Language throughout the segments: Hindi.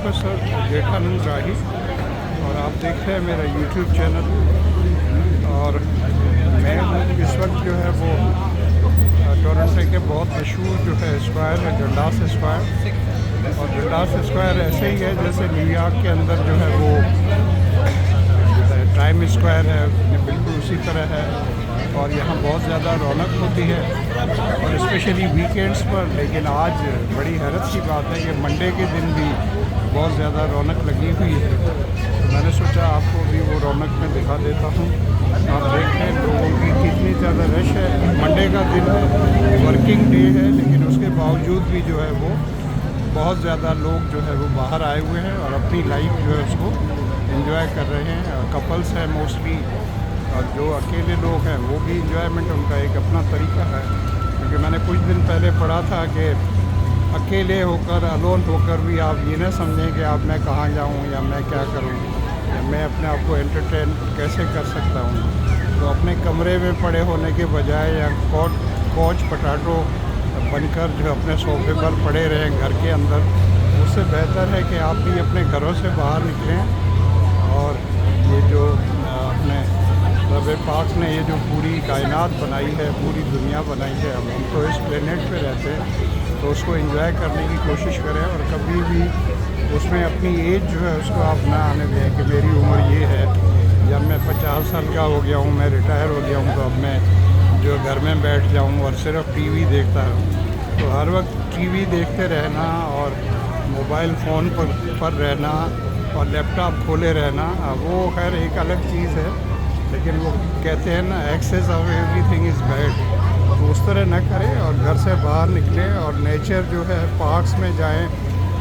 प्रोफेसर जेठानंद राही और आप देख रहे हैं मेरा यूट्यूब चैनल। और मैं इस वक्त जो है वो टोरंटो के बहुत मशहूर जो है स्क्वायर है डंडास स्क्वायर। और डंडास स्क्वायर ऐसे ही है जैसे न्यूयॉर्क के अंदर जो है वो टाइम स्क्वायर है, बिल्कुल उसी तरह है। और यहाँ बहुत ज़्यादा रौनक होती है और स्पेशली वीकेंड्स पर। लेकिन आज बड़ी हैरत की बात है कि मंडे के दिन भी बहुत ज़्यादा रौनक लगी हुई है। तो मैंने सोचा आपको भी वो रौनक में दिखा देता हूँ। आप देख रहे हैं लोगों की कितनी ज़्यादा रश है। मंडे का दिन है, वर्किंग डे है, लेकिन उसके बावजूद भी जो है वो बहुत ज़्यादा लोग जो है वो बाहर आए हुए हैं और अपनी लाइफ जो है उसको एंजॉय कर रहे हैं। कपल्स हैं मोस्टली, और जो अकेले लोग हैं वो भी इंजॉयमेंट उनका एक अपना तरीका है। क्योंकि मैंने कुछ दिन पहले पढ़ा था कि अकेले होकर अलोन होकर भी आप ये ना समझें कि आप मैं कहाँ जाऊँ या मैं क्या करूँ या मैं अपने आप को एंटरटेन कैसे कर सकता हूँ। तो अपने कमरे में पड़े होने के बजाय या कॉच पटाटो बनकर जो अपने सोफे पर पड़े रहें घर के अंदर, उससे बेहतर है कि आप भी अपने घरों से बाहर निकलें। और ये जो अपने रब पाक ने ये जो पूरी कायनात बनाई है, पूरी दुनिया बनाई है, हम तो इस प्लेनेट पे रहते हैं, तो उसको एंजॉय करने की कोशिश करें। और कभी भी उसमें अपनी एज जो है उसको आप ना आने दें कि मेरी उम्र ये है, जब मैं 50 साल का हो गया हूँ, मैं रिटायर हो गया हूँ, तो अब मैं जो घर में बैठ जाऊँ और सिर्फ टीवी देखता रहूँ। तो हर वक्त टीवी देखते रहना और मोबाइल फ़ोन पर रहना और लैपटॉप खोले रहना, वो खैर एक अलग चीज़ है। लेकिन वो कहते हैं ना, excess of everything is bad. तो उस तरह न करें और घर से बाहर निकलें और नेचर जो है पार्क्स में जाएं,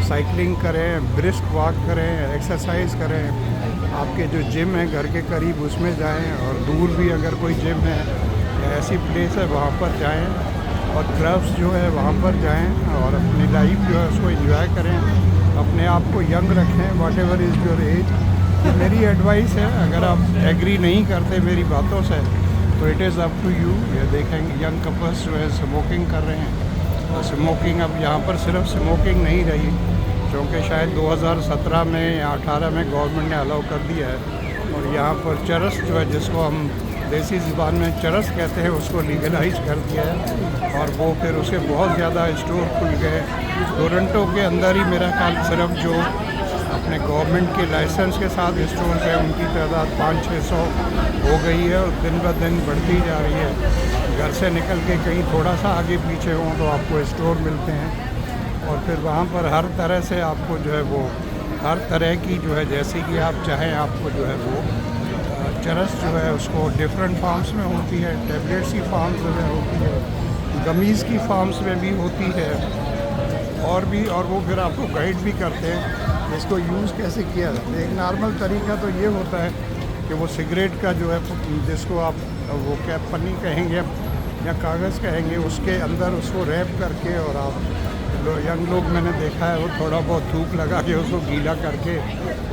साइकिलिंग करें, ब्रिस्क वॉक करें, एक्सरसाइज करें। आपके जो जिम है घर के करीब उसमें जाएं, और दूर भी अगर कोई जिम है या ऐसी प्लेस है वहाँ पर जाएं, और क्लब्स जो है वहाँ पर जाएं और अपनी लाइफ जो है उसको एंजॉय करें, अपने आप को यंग रखें, what ever is your age. मेरी एडवाइस है, अगर आप एग्री नहीं करते मेरी बातों से तो it is up to you. ये देखेंगे यंग कपल्स जो है स्मोकिंग कर रहे हैं, और स्मोकिंग अब यहाँ पर सिर्फ स्मोकिंग नहीं रही, क्योंकि शायद 2017 में या 18 में गवर्नमेंट ने अलाउ कर दिया है। और यहाँ पर चरस जो है, जिसको हम देसी ज़बान में चरस कहते हैं, उसको लीगलाइज कर दिया है। और वो फिर उसके बहुत ज़्यादा स्टोर खुल गए टोरंटो के अंदर ही। मेरा ख्याल सिर्फ जो अपने गवर्नमेंट के लाइसेंस के साथ स्टोर हैं उनकी तादाद 500-600 हो गई है, और दिन ब दिन बढ़ती जा रही है। घर से निकल के कहीं थोड़ा सा आगे पीछे हों तो आपको स्टोर मिलते हैं, और फिर वहाँ पर हर तरह से आपको जो है वो हर तरह की जो है जैसे कि आप चाहें आपको जो है वो चरस जो है उसको डिफरेंट फार्म्स में होती है, टेबलेट्स की फार्म्स में होती है, गमीज़ की फार्म्स में भी होती है, और वो फिर आपको गाइड भी करते हैं इसको यूज़ कैसे किया जाता है। एक नॉर्मल तरीका तो ये होता है कि वो सिगरेट का जो है, जिसको आप वो क्या पन्नी कहेंगे या कागज़ कहेंगे, उसके अंदर उसको रैप करके, और आप यंग लोग मैंने देखा है वो थोड़ा बहुत थूक लगा के उसको गीला करके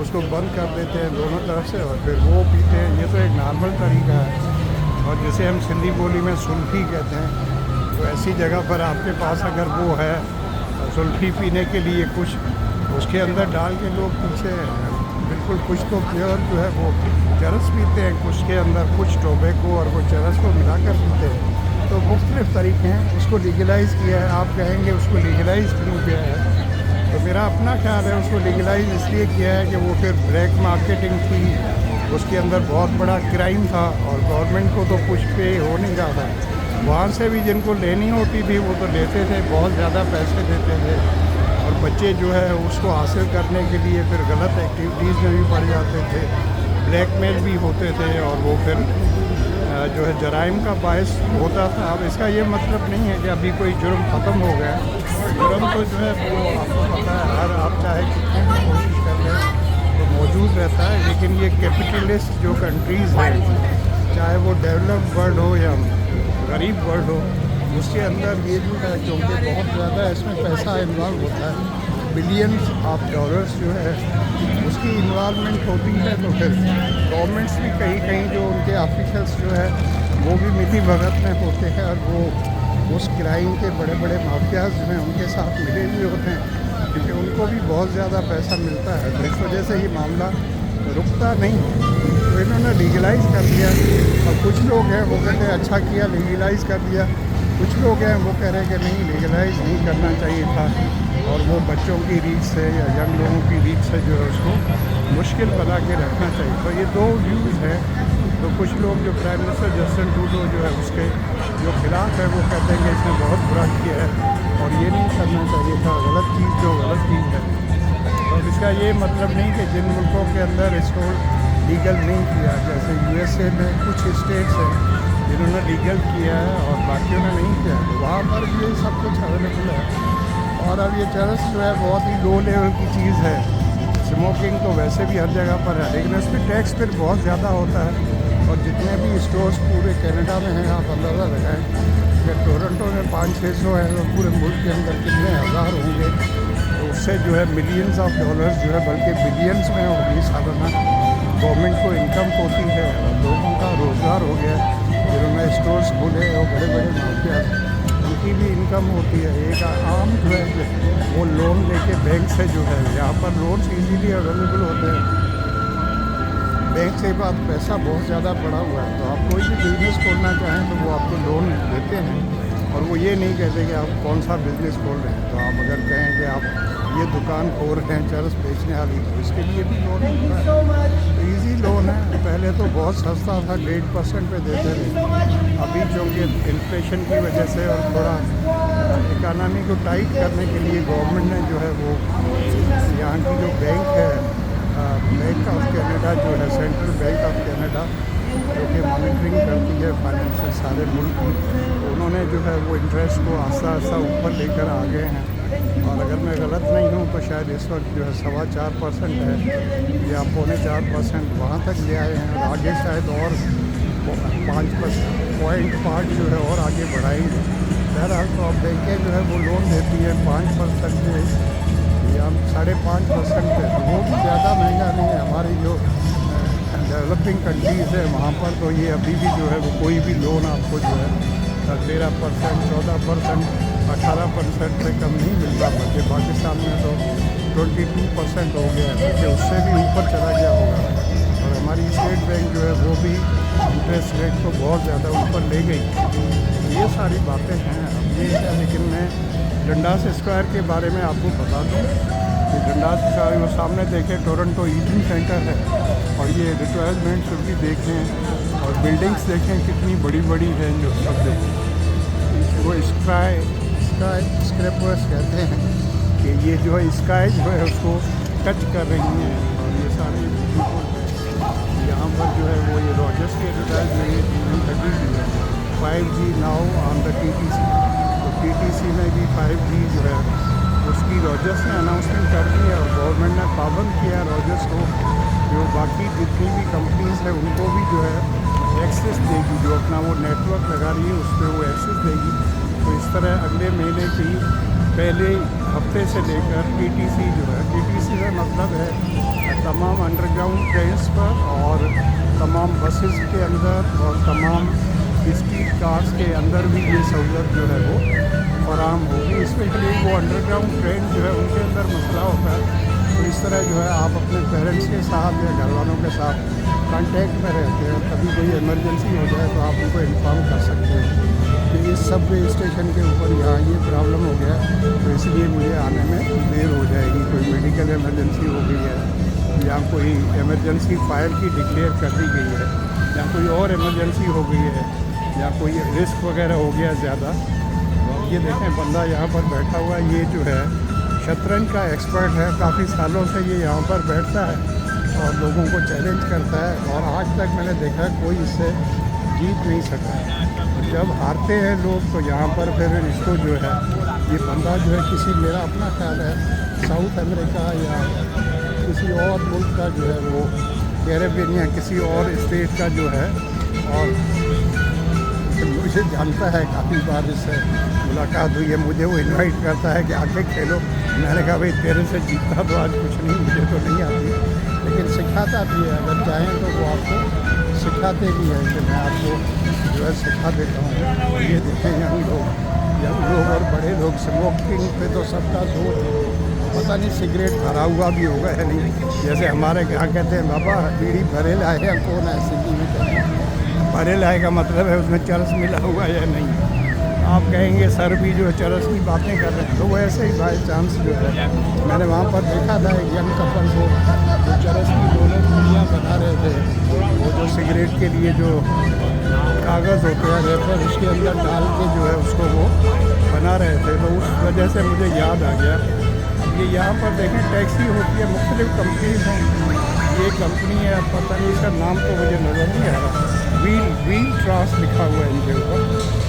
उसको बंद कर देते हैं दोनों तरफ से, और फिर वो पीते हैं। ये तो एक नॉर्मल तरीका है। और जिसे हम सिंधी बोली में सुल्फी कहते हैं, तो ऐसी जगह पर आपके पास अगर वो है सुल्फी पीने के लिए कुछ उसके अंदर डाल के लोग पीछे बिल्कुल कुछ तो प्योर जो है वो चरस पीते हैं, कुछ के अंदर कुछ टोबैको और वो चरस को मिलाकर पीते हैं। तो मुख्तलिफ़ तरीके हैं। उसको लीगलाइज़ किया है, आप कहेंगे उसको लीगलाइज़ क्यों किया है, तो मेरा अपना ख्याल है उसको लीगलाइज़ इसलिए किया है कि वो फिर ब्लैक मार्केटिंग थी, उसके अंदर बहुत बड़ा क्राइम था, और गवर्नमेंट को तो कुछ पे हो नहीं रहा था। वहाँ से भी जिनको लेनी होती थी वो तो लेते थे, बहुत ज़्यादा पैसे देते थे, और बच्चे जो है उसको हासिल करने के लिए फिर गलत एक्टिविटीज़ में भी पड़ जाते थे, ब्लैकमेल भी होते थे, और वो फिर जो है जराइम का बायस होता था। अब इसका ये मतलब नहीं है कि अभी कोई जुर्म ख़त्म हो गया। जुर्म तो जो है वो आपको पता है, हर आप चाहे कितनी भी कोशिश कर लें तो मौजूद रहता है। लेकिन ये कैपिटलिस्ट जो कंट्रीज़ हैं, चाहे वो डेवलप्ड वर्ल्ड हो या गरीब वर्ल्ड हो, उसके अंदर ये जो है, क्योंकि बहुत ज़्यादा इसमें पैसा इन्वॉल्व होता है, बिलियंस ऑफ डॉलर्स जो है उसकी इन्वॉल्वमेंट होती है, तो फिर गवर्नमेंट्स भी कहीं कहीं जो उनके ऑफिशल्स जो है वो भी मिली भगत में होते हैं, और वो उस क्राइम के बड़े बड़े माफियाज जो हैं उनके साथ मिले हुए होते हैं। क्योंकि उनको भी बहुत ज़्यादा पैसा मिलता है, तो इस वजह से ये मामला रुकता नहीं है। तो इन्होंने लीगलाइज़ कर दिया, और कुछ लोग हैं वो कहते हैं अच्छा किया लीगलाइज़ कर दिया, कुछ लोग हैं वो कह रहे हैं कि नहीं लीगलाइज़ नहीं करना चाहिए था, और वो बच्चों की रीच से या यंग लोगों की रीच से जो है उसको मुश्किल बना के रखना चाहिए। तो ये दो व्यूज़ हैं। तो कुछ लोग जो प्राइम मिनिस्टर जस्टिन ट्रूडो जो है उसके जो खिलाफ है वो कहते हैं कि इसने बहुत बुरा किया है और ये नहीं करना चाहिए था, गलत चीज़ जो गलत चीज़ है। तो इसका ये मतलब नहीं कि जिन मुल्कों के अंदर इसको लीगल नहीं किया, जैसे यूएसए में कुछ स्टेट्स हैं जिन्होंने लीगल किया है और बाकियों ने नहीं किया, तो वहाँ पर ये सब कुछ अवेलेबल है। और अब ये चरस जो है बहुत ही लो लेवल की चीज़ है। स्मोकिंग तो वैसे भी हर जगह पर है, लेकिन इस पर टैक्स फिर बहुत ज़्यादा होता है। और जितने भी स्टोर्स पूरे कनाडा में हैं, आप अंदाज़ा लगाएं कि टोरंटो में 500-600 है, तो पूरे मुल्क के अंदर कितने हज़ार होंगे। तो उससे जो है मिलियंस ऑफ डॉलर्स जो है बल्कि बिलियंस में होगी सालाना गवर्नमेंट को इनकम होती है, और लोगों का रोज़गार हो गया है। जिन्होंने स्टोर्स खोले और बड़े बड़े माफिया, उनकी भी इनकम होती है। एक आम जो है वो लोन लेके बैंक से जो है, यहाँ पर लोन्स इजीली अवेलेबल होते हैं, बैंक से बाद पैसा बहुत ज़्यादा पड़ा हुआ है। तो आप कोई भी बिज़नेस खोलना चाहें तो वो आपको लोन देते हैं, और वो ये नहीं कहते कि आप कौन सा बिज़नेस खोल रहे हैं। तो आप अगर कहें कि आप ये दुकान खोल रहे हैं चरस बेचने वाली, तो इसके लिए भी लोन मिलता है। तो ईजी लोन है। पहले तो बहुत सस्ता था, 1.5% पे देते थे। अभी चूँकि इन्फ्लेशन की वजह से और थोड़ा इकानमी को टाइट करने के लिए गवर्नमेंट ने जो है वो यहाँ की जो बैंक है, बैंक ऑफ कनाडा जो है, सेंट्रल बैंक ऑफ कनाडा, जो कि मॉनिटरिंग करती है फाइनेंशियल सारे मुल्क की, उन्होंने जो है वो इंटरेस्ट को आस्ता आस्ता ऊपर लेकर आ गए हैं। और अगर मैं गलत नहीं हूँ तो शायद इस वक्त जो है 4.25% है या 3.25% वहाँ तक ले आए हैं, और आगे शायद और 5% जो है और आगे बढ़ाएंगे। बहरहाल तो अब बैंकें जो है वो लोन देती है 5% पे या 5.5% पे, तो वो भी ज़्यादा महंगा नहीं है। हमारी जो डेवलपिंग कंट्रीज़ है वहाँ पर तो ये अभी भी जो है वो कोई भी लोन आपको जो है 13%, 14%, 18% से कम नहीं मिलता, बल्कि पाकिस्तान में तो 22% हो गया है, बल्कि उससे भी ऊपर चला गया होगा। और हमारी स्टेट बैंक जो है वो भी इंटरेस्ट रेट को बहुत ज़्यादा ऊपर ले गई। ये सारी बातें हैं। अब ये है, लेकिन मैं डंडास स्क्वायर के बारे में आपको बता दूँ कि डंडास स्क्वायर वो सामने देखें टोरंटो ईटिंग सेंटर है, और ये रिक्वायरमेंट्स भी देखें और बिल्डिंग्स देखें कितनी बड़ी बड़ी हैं, जो सब देखें। वो स्काई स्क्रैपर्स कहते हैं कि ये जो है स्काई जो है उसको टच कर रही हैं, और ये सारे यहाँ पर जो है वो ये रॉजर्स के एडवर्टाइजमेंट लगी हुई है। 5G now on the TTC, तो TTC में भी 5G जो है उसकी रॉजर्स ने अनाउंसमेंट कर दी है, और गवर्नमेंट ने पाबंद किया रॉजर्स को, जो बाकी जितनी भी कंपनीज है उनको भी जो है एक्सेस देगी, जो अपना वो नेटवर्क लगा रही है उस पर वो एक्सेस देगी। तो इस तरह अगले महीने की पहले हफ्ते से लेकर TTC जो है, TTC का मतलब है तमाम अंडरग्राउंड ट्रेन्स पर और तमाम बसेस के अंदर और तमाम स्ट्रीट कार्स के अंदर भी ये सहूलत जो है वो फराहम होगी। स्पेशली वो अंडरग्राउंड ट्रेन जो है उनके अंदर मसला होता है, तो इस तरह जो है आप अपने पेरेंट्स के साथ या घर वालों के साथ कांटेक्ट में रहते हैं, कभी कोई इमरजेंसी हो जाए तो आप उनको इन्फॉर्म कर सकते हैं कि इस सबवे स्टेशन के ऊपर यहाँ ये प्रॉब्लम हो गया, तो इसलिए मुझे आने में देर हो जाएगी। कोई मेडिकल इमरजेंसी हो गई है, या कोई इमरजेंसी फायर की डिक्लेयर कर दी गई है, या कोई और इमरजेंसी हो गई है, या कोई रिस्क वगैरह हो गया ज़्यादा। तो ये देखें बंदा यहाँ पर बैठा हुआ है, ये जो है शतरंज का एक्सपर्ट है, काफ़ी सालों से ये यहाँ पर बैठता है और लोगों को चैलेंज करता है, और आज तक मैंने देखा कोई इससे जीत नहीं सका। जब हारते हैं लोग तो यहाँ पर फिर इसको जो है ये बंदा जो है किसी, मेरा अपना ख्याल है साउथ अमेरिका या किसी और मुल्क का जो है वो कैरेबियन या किसी और स्टेट का जो है, और मुझे जानता है, काफ़ी बार इससे मुलाकात हुई है, मुझे वो इनवाइट करता है कि आके खेलो। मैंने कहा भाई तेरे से जीतता तो आज कुछ नहीं, मुझे तो नहीं आती, लेकिन सिखाता भी है। अगर चाहें तो वो आपको सिखाते भी हैं कि मैं आपको जो है सिखा देता हूँ। और ये देखें यंग लोग और बड़े लोग, स्मोकिंग पे तो सबका जोर है। पता नहीं सिगरेट भरा हुआ भी होगा या नहीं। जैसे हमारे यहाँ कहते हैं बाबा बीड़ी भरे लाए हैं, कौन है सिंधी में कहते हैं भरे लाए का मतलब है उसमें चरस मिला हुआ या नहीं। आप कहेंगे सर भी जो है चरस की बातें कर रहे हैं, तो वो ऐसे ही बाई चांस जो है मैंने वहाँ पर देखा था एक यंग कपल को जो चरस की दोनों पुड़ियाँ बना रहे थे। वो जो सिगरेट के लिए जो कागज़ होते हैं रेपर उसके अंदर डाल के जो है उसको वो बना रहे थे, तो उस वजह से मुझे याद आ गया। ये यहाँ पर देखें टैक्सी होती है, मुख्तलिफ़ कंपनीज हैं। ये कंपनी है, पता नहीं इसका नाम तो मुझे नज़र नहीं आ रहा, व्हील ट्रांस लिखा हुआ है इनके ऊपर।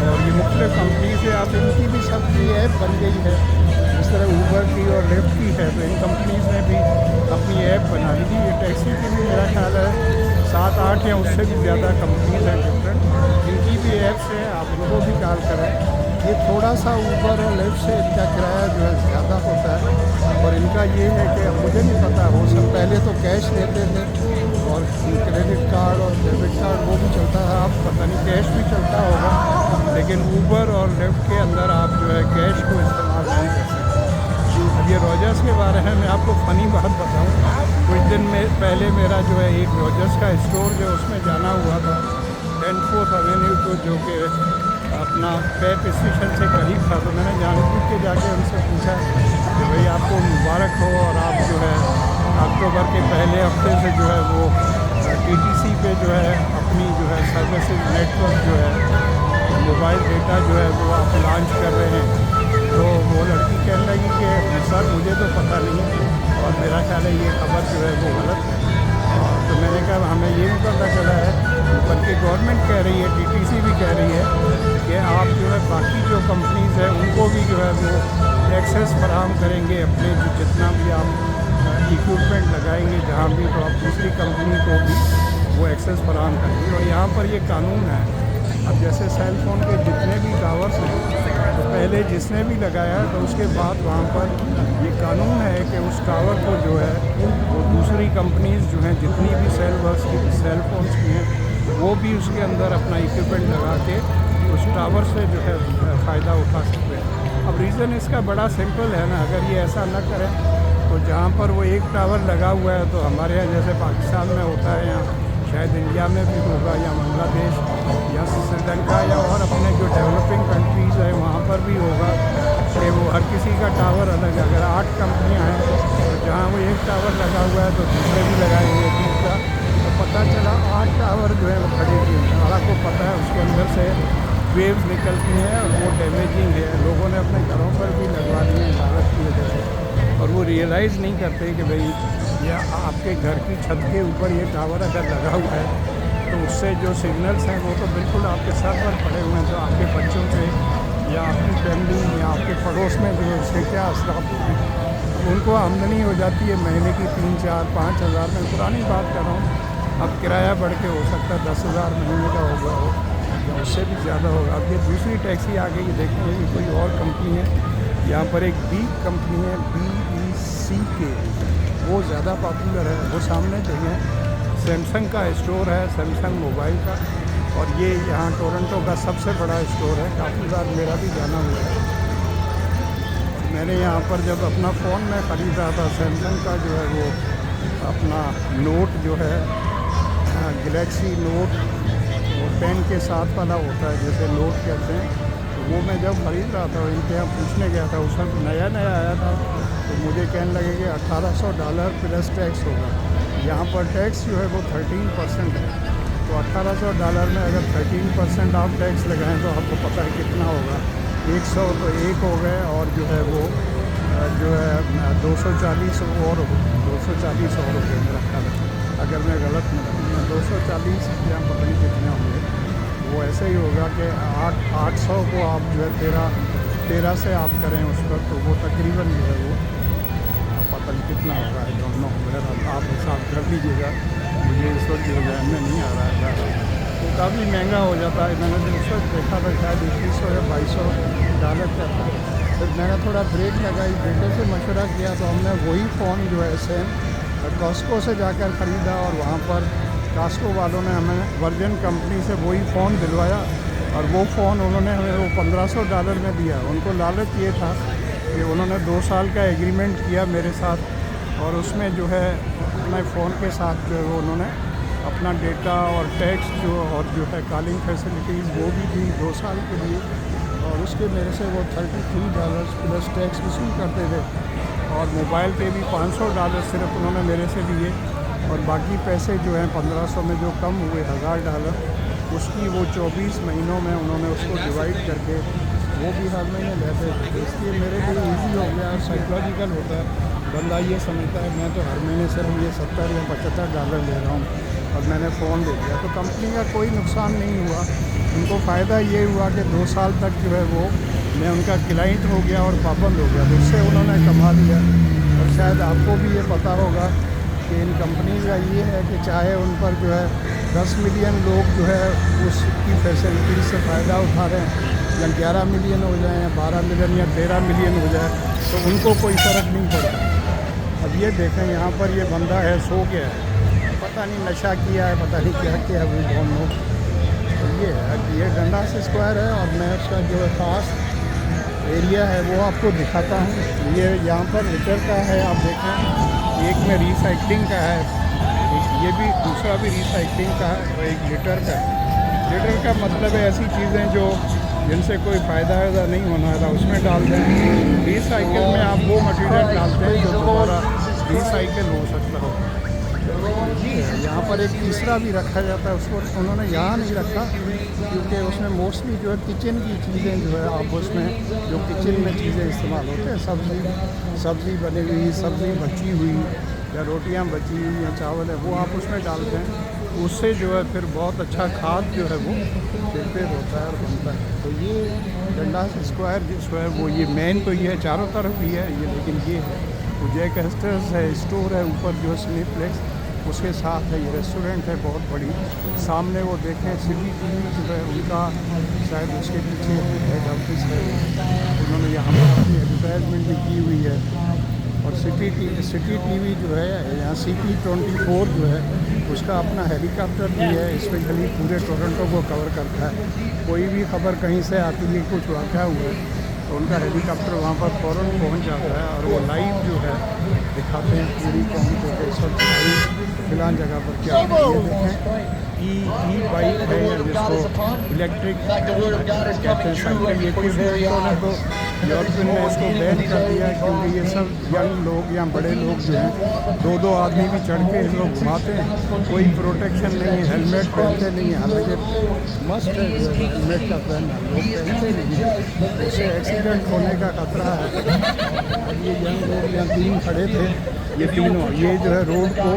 और ये मुख्तलिफ़ कंपनी से आप इनकी भी सबकी ऐप बन गई है, जिस तरह ऊबर की और लिफ्ट की है, तो इन कंपनीज ने भी अपनी ऐप बना ली थी। ये टैक्सी की भी मेरा ख्याल है 7-8 या उससे भी ज़्यादा कंपनीज हैं डिफरेंट, इनकी भी ऐप्स हैं, आप उनको भी कॉल करें। ये थोड़ा सा ऊबर और लिफ्ट से इनका किराया जो है ज़्यादा होता है, और इनका ये है कि मुझे नहीं पता, वो सब पहले तो कैश लेते थे और क्रेडिट कार्ड और डेबिट कार्ड वो भी चलता था, अब पता नहीं कैश भी चलता होगा, लेकिन ऊबर और लिफ्ट के अंदर आप जो है कैश को इस्तेमाल नहीं कर सकते। अब ये रोजर्स के बारे में मैं आपको फ़नी बात बताऊँ, कुछ दिन में पहले मेरा जो है एक रोजर्स का स्टोर जो उसमें जाना हुआ था 10th एवेन्यू को, जो कि अपना पैप स्टेशन से करीब था, तो मैंने जानबूझ के जाके उनसे पूछा कि भाई आपको मुबारक हो, और आप जो है अक्टूबर के पहले हफ्ते से जो है वो TTC पे जो है अपनी जो है सर्विसेज नेटवर्क जो है मोबाइल डेटा जो है वो आप लॉन्च कर रहे हैं। तो वो लड़की कहने लगी कि सर मुझे तो पता नहीं, और मेरा ख्याल है ये खबर जो है वो गलत है। तो मैंने कहा हमें ये भी पता चला है, बल्कि गवर्नमेंट कह रही है, TTC भी कह रही है कि आप जो है बाकी जो कंपनीज़ हैं उनको भी जो है वो एक्सेस फराहम करेंगे अपने जो जितना भी आप इक्विपमेंट लगाएंगे जहाँ भी, तो आप दूसरी कंपनी को भी वो एक्सेस फराहम करेंगे। और यहाँ पर ये कानून है, अब जैसे सेल फ़ोन के जितने भी टावर्स हैं, तो पहले जिसने भी लगाया है तो उसके बाद वहाँ पर ये कानून है कि उस टावर को जो है वो दूसरी कंपनीज़ जो हैं जितनी भी सेल फोन्स की हैं वो भी उसके अंदर अपना इक्विपमेंट लगा के उस टावर से जो है फ़ायदा उठा सकते हैं। अब रीज़न इसका बड़ा सिंपल है ना, अगर ये ऐसा न करें तो जहाँ पर वो एक टावर लगा हुआ है, तो हमारे यहाँ जैसे पाकिस्तान में होता है, यहाँ शायद इंडिया में भी होगा, या बांग्लादेश या श्रीलंका या और अपने जो डेवलपिंग कंट्रीज़ हैं वहाँ पर भी होगा कि वो हर किसी का टावर अलग है। अगर 8 कंपनियाँ हैं तो जहाँ वो एक टावर लगा हुआ है तो दूसरे भी लगाएंगे तीसरा, तो पता चला 8 टावर जो है वो खड़े किए हैं, और आपको पता है उसके अंदर से वेव्स निकलती हैं और वो डैमेजिंग है। लोगों ने अपने घरों पर भी लगवा लिए हैं भारत की वजह से, और वो रियलाइज़ नहीं करते कि भाई या आपके घर की छत के ऊपर ये टावर अगर लगा हुआ है तो उससे जो सिग्नल्स हैं वो तो बिल्कुल आपके सर पर पड़े हुए हैं, तो आपके बच्चों पे या आपकी फैमिली या आपके पड़ोस में जो उससे क्या असर होते हैं। उनको आमदनी हो जाती है महीने की 3, 4, 5 हज़ार में, पुरानी बात कर रहा हूँ, अब किराया बढ़ के हो सकता है 10,000 महीने का होगा हो, या उससे भी ज़्यादा होगा। अब ये दूसरी टैक्सी आ गई, देखेंगे कि कोई और कंपनी है, यहाँ पर एक बीक कंपनी है BECK, वो ज़्यादा पॉपुलर है। वो सामने जो है सैमसंग का स्टोर है, सैमसंग मोबाइल का, और ये यहाँ टोरंटो का सबसे बड़ा स्टोर है, काफ़ी बार मेरा भी जाना हुआ है। मैंने यहाँ पर जब अपना फ़ोन में ख़रीद रहा था सैमसंग का जो है वो अपना नोट जो है गैलेक्सी नोट, वो 10 के साथ वाला होता है जैसे नोट कहते हैं, तो वो मैं जब ख़रीद रहा था इनके यहाँ पूछने गया था, उस वक्त नया आया था, तो मुझे कहने लगे कि $1800 प्लस टैक्स होगा। यहाँ पर टैक्स जो है वो 13% है, तो $1800 में अगर 13% आप टैक्स लगाएं तो आपको पता है कितना होगा, 100 तो 1 हो गए, और जो है वो जो है 240 और 240 और हो गए मेरा ख्याल है, अगर मैं गलत नहीं, 240 या पता नहीं कितने होंगे, वो ऐसे ही होगा कि 800 को आप जो है 13 से आप करें उस पर, तो वो तकरीबन जो है वो पता नहीं कितना होगा, आई डोंट नो, आप हिसाब कर लीजिएगा, मुझे इस वक्त जो है में नहीं आ रहा है, तो काफ़ी महंगा हो जाता है। मैंने जो उस वक्त देखा था शायद 2100 या $2200 का था। फिर मैंने थोड़ा ब्रेक लगाई, बेटे से मशवरा किया, तो हमने वही फ़ोन जो है सेम कॉस्को से जाकर ख़रीदा, और वहाँ पर कॉस्को वालों ने हमें वर्जन कंपनी से वही फ़ोन दिलवाया, और वो फ़ोन उन्होंने हमें वो $1500 में दिया। उनको लालच ये था कि उन्होंने 2 साल का एग्रीमेंट किया मेरे साथ, और उसमें जो है मैं फ़ोन के साथ जो है वो उन्होंने अपना डेटा और टैक्स जो है कॉलिंग फैसिलिटीज़ वो भी दी 2 साल के लिए, और उसके मेरे से वो $33 प्लस टैक्स वसूल करते थे। और मोबाइल पे भी $500 सिर्फ उन्होंने मेरे से लिए, और बाकी पैसे जो हैं 1500 में जो कम हुए $1000, उसकी वो 24 महीनों में उन्होंने उसको डिवाइड करके वो भी हर महीने लेते थे। इसलिए मेरे लिए ईजी हो गया, और साइकोलॉजिकल होता है, बंदा ये समझता है मैं तो हर महीने सिर्फ ये $70 या $75 ले रहा हूँ, और मैंने फ़ोन दे दिया। तो कंपनी का कोई नुकसान नहीं हुआ, उनको फ़ायदा ये हुआ कि 2 साल तक जो है वो मैं उनका क्लाइंट हो गया और पाबंद हो गया, तो उससे उन्होंने कमा लिया। और शायद आपको भी ये पता होगा कि इन कंपनीज़ का ये है कि चाहे उन पर जो है 10 मिलियन लोग जो है उसकी फैसिलिटीज़ से फ़ायदा उठा रहे हैं, या 11 मिलियन हो जाए, या 12 मिलियन या 13 मिलियन हो जाए, तो उनको कोई फ़र्क नहीं पड़ता। अब ये देखें, यहाँ पर ये बंदा है, सो गया है, पता नहीं नशा किया है, पता नहीं क्या किया, वो कौन हो। तो ये डंडास स्क्वायर है, और मैं उसका जो ख़ास एरिया है वो आपको दिखाता हूँ। ये यहाँ पर लिटर का है, आप देखें, एक में रिसाइकलिंग का है, ये भी दूसरा भी रिसाइकलिंग का है, और एक लिटर का है। लिटर का मतलब है ऐसी चीज़ें जो जिनसे कोई फ़ायदा नहीं होना था उसमें डालते हैं। रिसाइकिल में आप वो मटेरियल डालते हैं जो दोबारा रिसाइकिल हो सकता हो। यहाँ पर एक तीसरा भी रखा जाता है, उसको उन्होंने यहाँ नहीं रखा क्योंकि उसमें मोस्टली जो है किचन की चीज़ें जो है आप उसमें जो किचन में चीज़ें इस्तेमाल होते हैं, सब्ज़ी बनी हुई, सब्ज़ी बची हुई, या रोटियाँ बची हुई, या चावल है, वो आप उसमें डालते हैं। उससे जो है फिर बहुत अच्छा खाद जो है वो प्रिपेयर होता है और बनता है। तो ये डंडास स्क्वायर जो है वो ये मेन तो ये है, चारों तरफ भी है ये, लेकिन ये है वो जैक हेस्टर्स है, स्टोर है ऊपर जो स्नीफ्लेक्स, उसके साथ है ये रेस्टोरेंट है बहुत बड़ी। सामने वो देखें सिटी टीवी जो है उनका शायद उसके पीछे हेड ऑफिस है, उन्होंने यहाँ पर अपनी एडवर्टाइजमेंट भी की हुई है। और सिटी टीवी जो है यहाँ CP24 जो है उसका अपना हेलीकॉप्टर भी है, स्पेशली पूरे टोरंटो को कवर करता है। कोई भी खबर कहीं से आती है, कुछ वाक़या हुआ है, तो उनका हेलीकॉप्टर वहाँ पर फ़ौरन पहुँच जाता है, और वो लाइव जो है दिखाते हैं पूरी कौन को इस वक्त फिलहाल जगह पर क्या है। ये देखें ई बाइक है, जिसको इलेक्ट्रिक कहते हैं साइकिल, ये कुछ देशों ने तो यूरोपियन ने इसको बैन कर दिया, क्योंकि ये सब यंग लोग या बड़े लोग जो हैं 2-2 आदमी भी चढ़ के इस लोग घुमाते हैं, कोई प्रोटेक्शन नहीं है, हेलमेट पहनते नहीं है। हालांकि मस्ट है हेलमेट का पहनना, लोग पहनते नहीं हैं, उससे एक्सीडेंट होने का खतरा है। और ये यंग लोग यहाँ 3 खड़े थे, ये तीनों ये जो है रोड को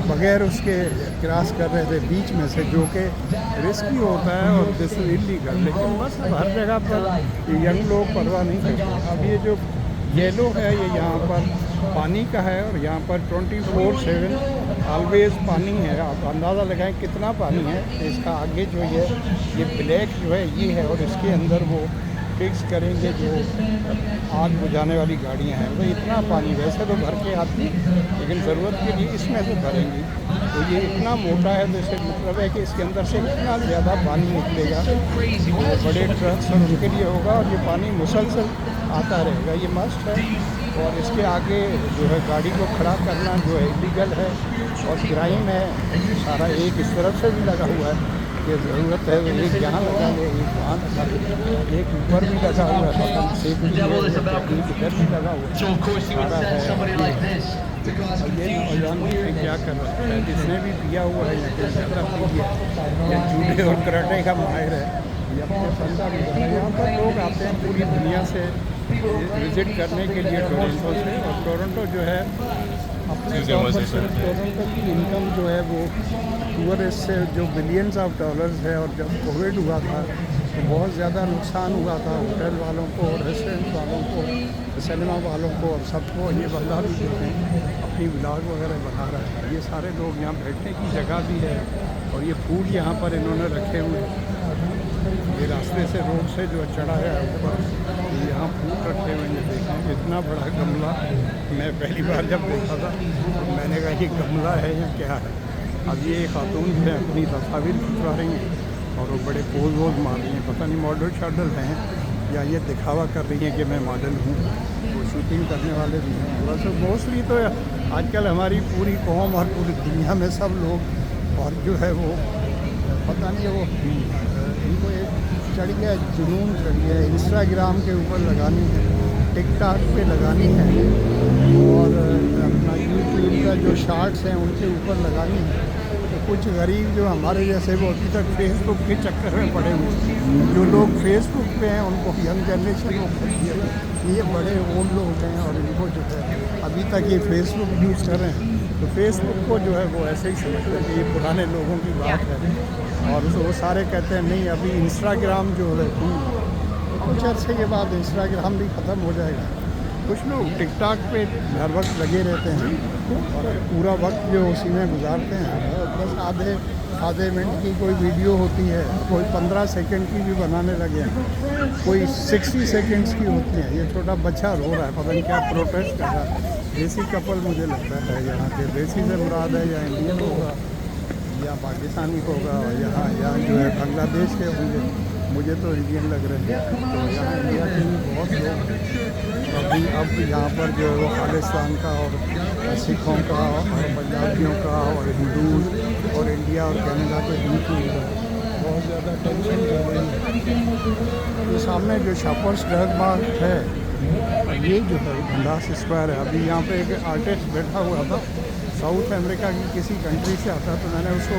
बगैर उसके क्रॉस कर रहे थे बीच में से, जो कि रिस्की होता है और दिस इलीगल। लेकिन बस अब हर जगह पर यंग लोग परवाह नहीं करते। अब ये जो येलो है ये यहाँ पर पानी का है, और यहाँ पर 24/7 ऑलवेज पानी है। आप अंदाज़ा लगाएं कितना पानी है। इसका आगे जो ये ब्लैक जो है ये है, और इसके अंदर वो फिक्स करेंगे जो आग बुझाने वाली गाड़ियाँ हैं, तो इतना पानी वैसे तो भर के आती, लेकिन ज़रूरत के लिए इसमें से भरेंगी। तो ये इतना मोटा है, तो इससे मतलब है कि इसके अंदर से इतना ज़्यादा पानी निकलेगा, वो बड़े ट्रक्स और उनके लिए होगा, और ये पानी मुसलसल आता रहेगा, ये मस्ट है। और इसके आगे जो है गाड़ी को खड़ा करना जो है इलीगल है और क्राइम है सारा। एक इस तरफ से भी लगा हुआ है कि ज़रूरत है, एक यहाँ लगा ले, एक वहाँ लगा ले, एक ऊपर भी लगा हुआ है, पता से इधर भी लगा हुआ है। और ये नौजवान क्या कर रहा है, जिसने भी पिया हुआ है या ज़्यादा पी लिया, या जूडे और कराटे का माहिर है, या अपने फंदा भी है। यहाँ पर लोग आते हैं पूरी दुनिया से विज़िट करने के लिए टोरंटो से, और टोरंटो जो है अपने तौर पर सिर्फ टोरंटो की इनकम जो है वो टूरिस्ट से जो बिलियंस ऑफ डॉलर्स है। और जब कोविड हुआ था तो बहुत ज़्यादा नुकसान हुआ था होटल वालों को, रेस्टोरेंट वालों को, सिनेमा वालों को, और सबको। ये बंदा भी जो है अपनी व्लॉग वगैरह बना रहा है। ये सारे लोग यहाँ बैठने की जगह भी है, और ये फूल यहाँ पर इन्होंने रखे हुए हैं। ये रास्ते से रोड से जो चढ़ा है ऊपर, यहाँ फूल रखे हुए हैं। देखें इतना बड़ा गमला, मैं पहली बार जब देखा था तो मैंने कहा ये गमला है या क्या है। अब ये खातून जो है अपनी तस्वीर खिंचवा रही हैं, और वो बड़े पोज वोज मार रही हैं, पता नहीं मॉडल शॉडल हैं या ये दिखावा कर रही हैं कि मैं मॉडल हूँ, वो शूटिंग करने वाले भी हैं। बस मोस्टली तो आजकल हमारी पूरी कौम और पूरी दुनिया में सब लोग और जो है वो पता नहीं वो इनको एक चढ़ गया, जुनून चढ़ गया, इंस्टाग्राम के ऊपर लगानी है, टिकटॉक पे लगानी है और अपना यूट्यूब का जो शॉर्ट्स हैं उनके ऊपर लगानी है। तो कुछ गरीब जो हमारे जैसे वो अभी तक फेसबुक के चक्कर में पड़े हुए, जो लोग फेसबुक पे हैं उनको यंग जनरेशन को कहती है ये बड़े ओल्ड लोग हैं और इनको जो है अभी तक ये फेसबुक यूज़ कर रहे हैं। तो फेसबुक को जो है वो ऐसे ही समझते हैं कि ये पुराने लोगों की बात है और वो सारे कहते हैं नहीं अभी इंस्टाग्राम जो है कुछ अर्से के बाद इंस्टाग्राम भी ख़त्म हो जाएगा। कुछ लोग टिकटॉक पे हर वक्त लगे रहते हैं और पूरा वक्त जो उसी में गुजारते हैं। बस आधे मिनट की कोई वीडियो होती है, कोई 15 सेकंड की भी बनाने लगे हैं, कोई 60 सेकंड्स की होती है। ये छोटा बच्चा रो रहा है, पता नहीं क्या प्रोटेस्ट कर रहा है। देसी कपल मुझे लगता है यहाँ के, देसी से मुराद है या इंडियन होगा या पाकिस्तानी होगा यहाँ जो है बांग्लादेश के होंगे, मुझे तो इंडियन लग रहे हैं। तो यहाँ इंडिया के भी बहुत लोग हैं। अब यहाँ पर जो है वो खालिस्तान का और सिखों का और पंजाबियों का और हिंदू और इंडिया और कनाडा के बीच में बहुत ज़्यादा टेंशन चल रही है। तो सामने जो शॉपर्स ड्रग मार्ट है ये जो है भंडास स्क्वायर है। अभी यहाँ पे एक आर्टिस्ट बैठा हुआ था, साउथ अमेरिका की किसी कंट्री से आता, तो मैंने उसको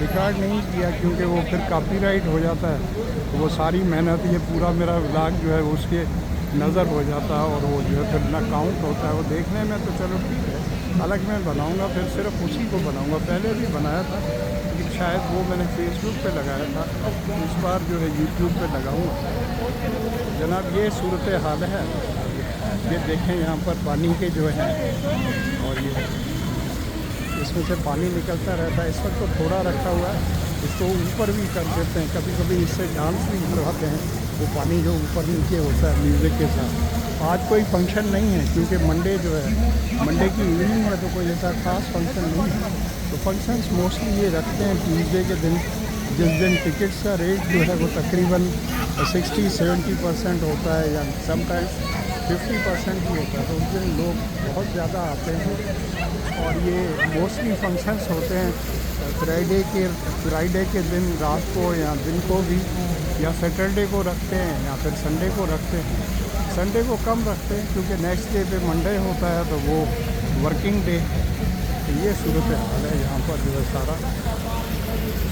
रिकॉर्ड नहीं किया क्योंकि वो फिर कॉपीराइट हो जाता है। तो वो सारी मेहनत, ये पूरा मेरा व्लॉग जो है वो उसके नज़र हो जाता है और वो जो है फिर ना काउंट होता है। वो देखने में तो चलो ठीक है, अलग मैं बनाऊँगा, फिर सिर्फ उसी को बनाऊँगा। पहले भी बनाया था लेकिन शायद वो मैंने फेसबुक पे लगाया था, इस बार जो है यूट्यूब पे लगाऊँगा। जनाब ये सूरत हाल है, ये देखें यहाँ पर पानी के जो है और ये इसमें से पानी निकलता रहता है। इस वक्त तो थोड़ा रखा हुआ है, इसको ऊपर भी कर देते हैं, कभी कभी इससे डांस भी करवाते हैं। वो पानी जो ऊपर नीचे होता है म्यूज़िक के साथ। आज कोई फंक्शन नहीं है क्योंकि मंडे जो है, मंडे की इवनिंग में तो कोई ऐसा खास फंक्शन नहीं है। तो फंक्शंस मोस्टली ये रखते हैं ट्यूसडे के दिन, जिस दिन टिकट्स का रेट जो है वो तकरीबन 60-70% होता है या समटाइम्स 50% भी होता है। तो उस दिन लोग बहुत ज़्यादा आते हैं और ये मोस्टली फंक्शंस होते हैं फ्राइडे के दिन रात को या दिन को भी, या सैटरडे को रखते हैं या फिर संडे को रखते हैं। संडे को कम रखते हैं क्योंकि नेक्स्ट डे पे मंडे होता है तो वो वर्किंग डे। तो ये सूरत हाल है यहाँ पर जो है सारा।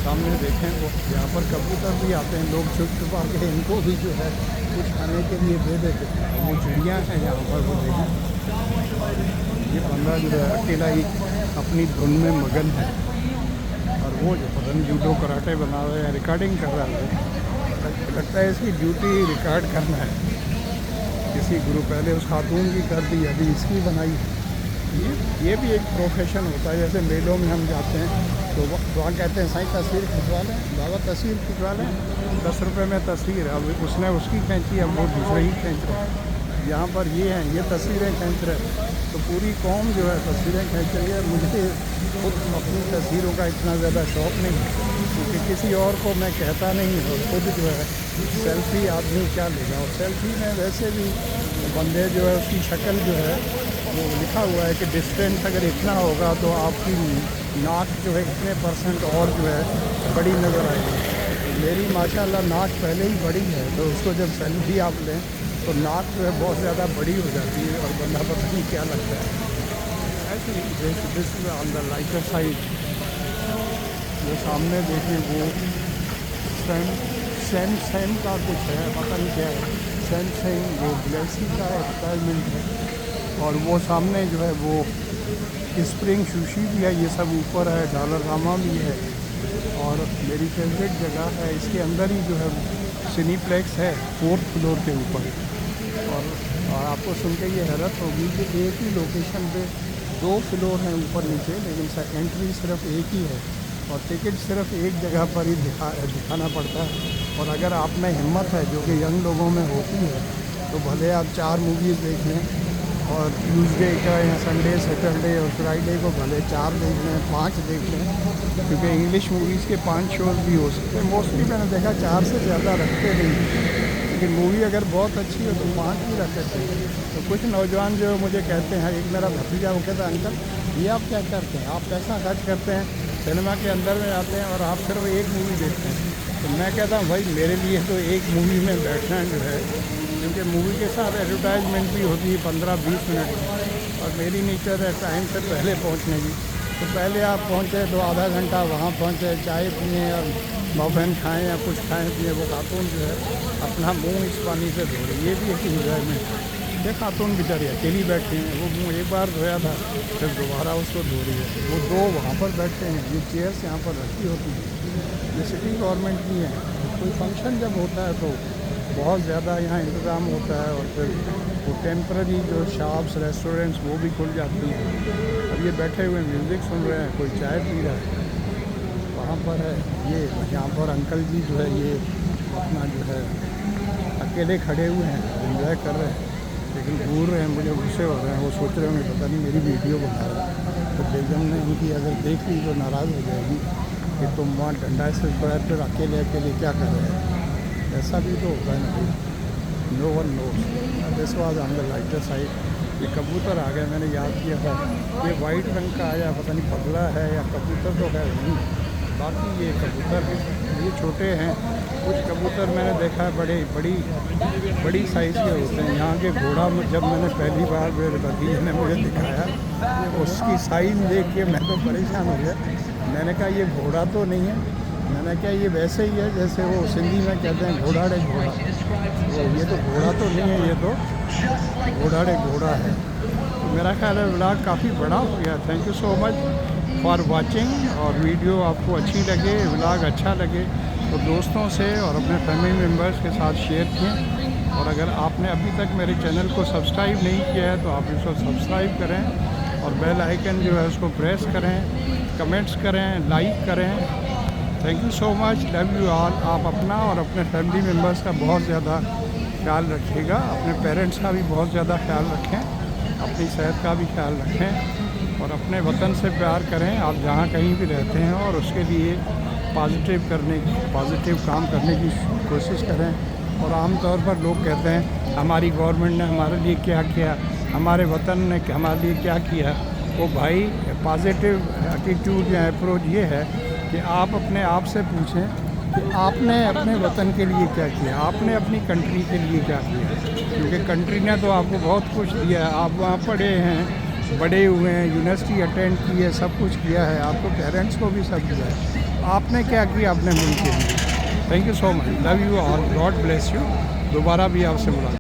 सामने देखें वो यहाँ पर कबूतर भी आते हैं, लोग छुप छुपा के इनको भी जो है कुछ खाने के लिए दे देते हैं। वो चिड़ियाँ हैं यहाँ पर, वो देखें। ये बंदा जो है अकेला ही अपनी धुन में मगन है और वो जो पता नहीं जूडो कराटे बना रहे हैं, रिकॉर्डिंग कर रहा है। लगता है इसकी ड्यूटी रिकॉर्ड करना है। किसी गुरु पहले उस खातून की कर दी, अभी इसकी बनाई। ये भी एक प्रोफेशन होता है। जैसे मेलों में हम जाते हैं तो वहाँ कहते हैं साईं तस्वीर खिंचवा लें, बाबा तस्वीर खिंचवा लें, 10 रुपये में तस्वीर। अब उसने उसकी खींची, अब वो दूसरे ही खींच रहे हैं। यहाँ पर ये हैं, ये तस्वीरें खींच रहे, तो पूरी कौम जो है तस्वीरें खींच रही है। मुझे खुद अपनी तस्वीरों का इतना ज़्यादा शौक़ नहीं है क्योंकि किसी और को मैं कहता नहीं, और खुद जो है सेल्फ़ी आदमी क्या लेगा। और सेल्फ़ी में वैसे भी बंदे जो है उसकी शक्ल जो है वो लिखा हुआ है कि डिस्टेंस अगर इतना होगा तो आपकी नाक जो है इतने % और जो है बड़ी नज़र आएगी। मेरी माशाल्लाह नाक पहले ही बड़ी है, तो उसको जब सेल्फी आप लें तो नाक जो है बहुत ज़्यादा बड़ी हो जाती है और बंदा पता नहीं क्या लगता है। ऐसे this is on the lighter side. वो सामने देखें वो सैम का कुछ है, पता नहीं क्या है, सैमसंग वो गैलेक्सी का एडवर्टाइजमेंट है। और वो सामने जो है वो स्प्रिंग सुशी भी है, ये सब ऊपर है, डॉलरनामा भी है। और मेरी फेवरेट जगह है, इसके अंदर ही जो है सिनीप्लेक्स है 4th फ्लोर के ऊपर। और आपको सुन के ये हैरत होगी कि एक ही लोकेशन पे 2 फ्लोर हैं ऊपर नीचे, लेकिन एंट्री सिर्फ एक ही है और टिकट सिर्फ एक जगह पर ही दिखाना पड़ता है। और अगर आप में हिम्मत है, जो कि यंग लोगों में होती है, तो भले आप 4 मूवीज़ देख लें और ट्यूसडे का या संडे, सैटरडे और फ्राइडे को भले 4 देख लें, 5 देख लें, क्योंकि इंग्लिश मूवीज़ के 5 शोज़ भी हो सकते हैं। मोस्टली मैंने देखा 4 से ज़्यादा रखते नहीं। लेकिन मूवी अगर बहुत अच्छी हो तो 5 भी रख सकते हैं। तो कुछ नौजवान जो मुझे कहते हैं, एक मेरा भतीजा वो कहता है अंकल ये आप क्या करते हैं, आप पैसा खर्च करते हैं सिनेमा के अंदर में आते हैं और आप सिर्फ एक मूवी देखते हैं। तो मैं कहता हूँ भाई मेरे लिए तो एक मूवी में बैठना जो है, क्योंकि मूवी के साथ एडवर्टाइजमेंट भी होती है 15-20 मिनट में, और मेरी नेचर है टाइम से पहले पहुँचने की। तो पहले आप पहुँचे तो आधा घंटा वहाँ पहुँचे, चाय पिए और मफिन खाएं या कुछ खाएं पिए। वो खातून जो है अपना मुंह इस पानी से धो रही है, ये भी एक इंजॉयमेंट है। ये खातून बेचारी अकेली बैठी हैं, वो मुँह एक बार धोया था फिर दोबारा उसको धो रही है। वो 2 वहाँ पर बैठे हैं, ये चेयर्स यहाँ पर रखी होती हैं, ये सिटी गवर्नमेंट की हैं। कोई फंक्शन जब होता है तो बहुत ज़्यादा यहाँ इंतज़ाम होता है, और फिर वो टेम्पररी जो शॉप्स रेस्टोरेंट्स वो भी खुल जाती हैं। अब ये बैठे हुए म्यूज़िक सुन रहे हैं, कोई चाय पी रहा है वहाँ पर है। ये यहाँ पर अंकल जी जो है ये अपना जो है अकेले खड़े हुए हैं, एंजॉय कर रहे हैं, लेकिन घूर रहे हैं, मुझे गुस्से हो रहे हैं। वो सोच रहे होंगे पता नहीं मेरी वीडियो बना रहा है। तो बेगम ने उनकी अगर देख ली तो नाराज़ हो जाएगी कि तुम वहाँ डंडा से पैर पर अकेले अकेले क्या कर रहे हैं। ऐसा भी तो होता है ना भाई, no one knows. This was on the lighter side. ये कबूतर आ गए, मैंने याद किया था ये वाइट रंग का आया, पता नहीं बगला है या कबूतर तो है नहीं, बाकी ये कबूतर हैं, ये छोटे हैं। कुछ कबूतर मैंने देखा है बड़ी साइज़ के होते हैं। यहाँ के घोड़ा में जब मैंने पहली बार मेरे भतीजे ने मुझे दिखाया, उसकी साइज़ देख के मैं तो परेशान हो गया। मैंने कहा ये घोड़ा तो नहीं है, मैंने कहा ये वैसे ही है जैसे वो सिंधी में कहते हैं घोड़ाड़े घोड़ा। तो ये तो घोड़ा तो नहीं है, ये तो घोड़ाड़े घोड़ा है। तो मेरा ख्याल है व्लॉग काफ़ी बड़ा हो गया। Thank you so much for watching. और वीडियो आपको अच्छी लगे, व्लॉग अच्छा लगे तो दोस्तों से और अपने फैमिली मेम्बर्स के साथ शेयर किए। और अगर आपने अभी तक मेरे चैनल को सब्सक्राइब नहीं किया है तो आप इसको सब्सक्राइब करें और बेल आइकन जो है उसको प्रेस करें, कमेंट्स करें, लाइक करें। Thank you so much, love you all. आप अपना और अपने फैमिली मेम्बर्स का बहुत ज़्यादा ख्याल रखिएगा, अपने पेरेंट्स का भी बहुत ज़्यादा ख्याल रखें, अपनी सेहत का भी ख्याल रखें और अपने वतन से प्यार करें आप जहाँ कहीं भी रहते हैं। और उसके लिए पॉजिटिव काम करने की कोशिश करें। और आम तौर पर लोग कहते हैं हमारी गवर्नमेंट ने हमारे लिए क्या किया, हमारे वतन ने हमारे लिए क्या किया। वो भाई पॉजिटिव एटीट्यूड या अप्रोच ये है कि आप अपने आप से पूछें कि आपने अपने वतन के लिए क्या किया, आपने अपनी कंट्री के लिए क्या किया। क्योंकि कंट्री ने तो आपको बहुत कुछ दिया है, आप वहाँ पढ़े हैं, बड़े हुए हैं, यूनिवर्सिटी अटेंड की है, सब कुछ किया है, आपको पेरेंट्स को भी सब दिया है। आपने क्या किया अपने मुल्क के लिए। Thank you so much, love you all, God bless you. दोबारा भी आपसे मुलाकात।